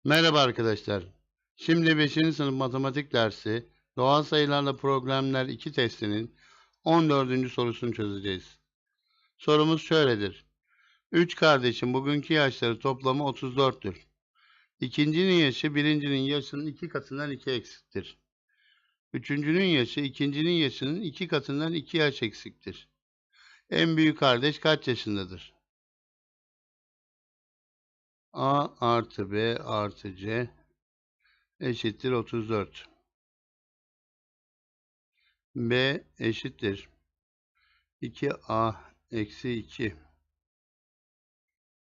Merhaba arkadaşlar. Şimdi 5. sınıf matematik dersi Doğal Sayılarla Problemler-2 testinin 14. sorusunu çözeceğiz. Sorumuz şöyledir. 3 kardeşin bugünkü yaşları toplamı 34'tür. İkincinin yaşı birincinin yaşının 2 katından 2 eksiktir. Üçüncünün yaşı ikincinin yaşının 2 katından 2 yaş eksiktir. En büyük kardeş kaç yaşındadır? A artı B artı C eşittir 34. B eşittir 2A eksi 2.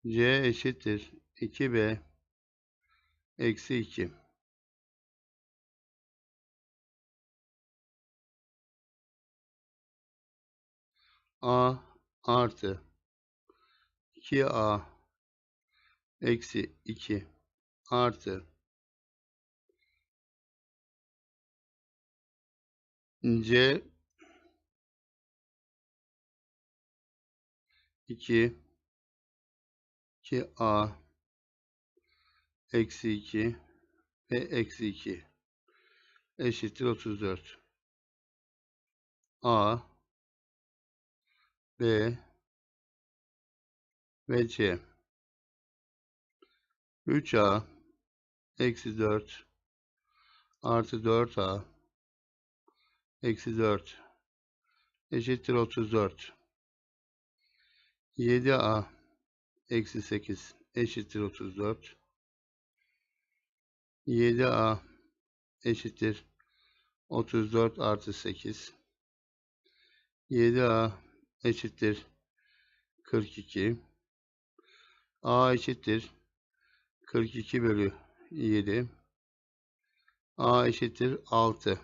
C eşittir 2B eksi 2. A artı 2A eksi 2 artı C 2A eksi 2 ve eksi 2 eşittir 34. A, B ve C. 3A eksi 4 artı 4A eksi 4 eşittir 34. 7A eksi 8 eşittir 34. 7A eşittir 34 artı 8. 7A eşittir 42. A eşittir 42 bölü 7. A eşittir 6.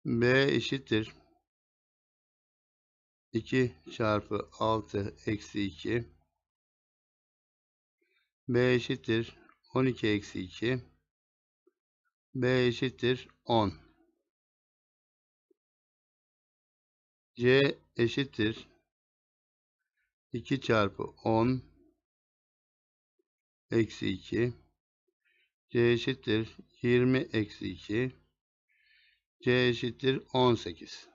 B eşittir 2 çarpı 6 eksi 2. B eşittir 12 eksi 2. B eşittir 10. C eşittir 2 çarpı 10 eksi 2. C eşittir 20 eksi 2. C eşittir 18.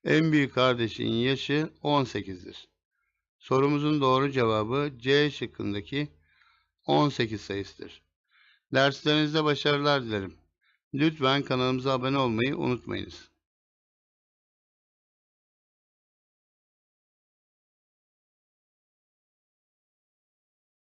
En büyük kardeşin yaşı 18'dir. Sorumuzun doğru cevabı C şıkkındaki 18 sayısıdır. Derslerinizde başarılar dilerim. Lütfen kanalımıza abone olmayı unutmayınız.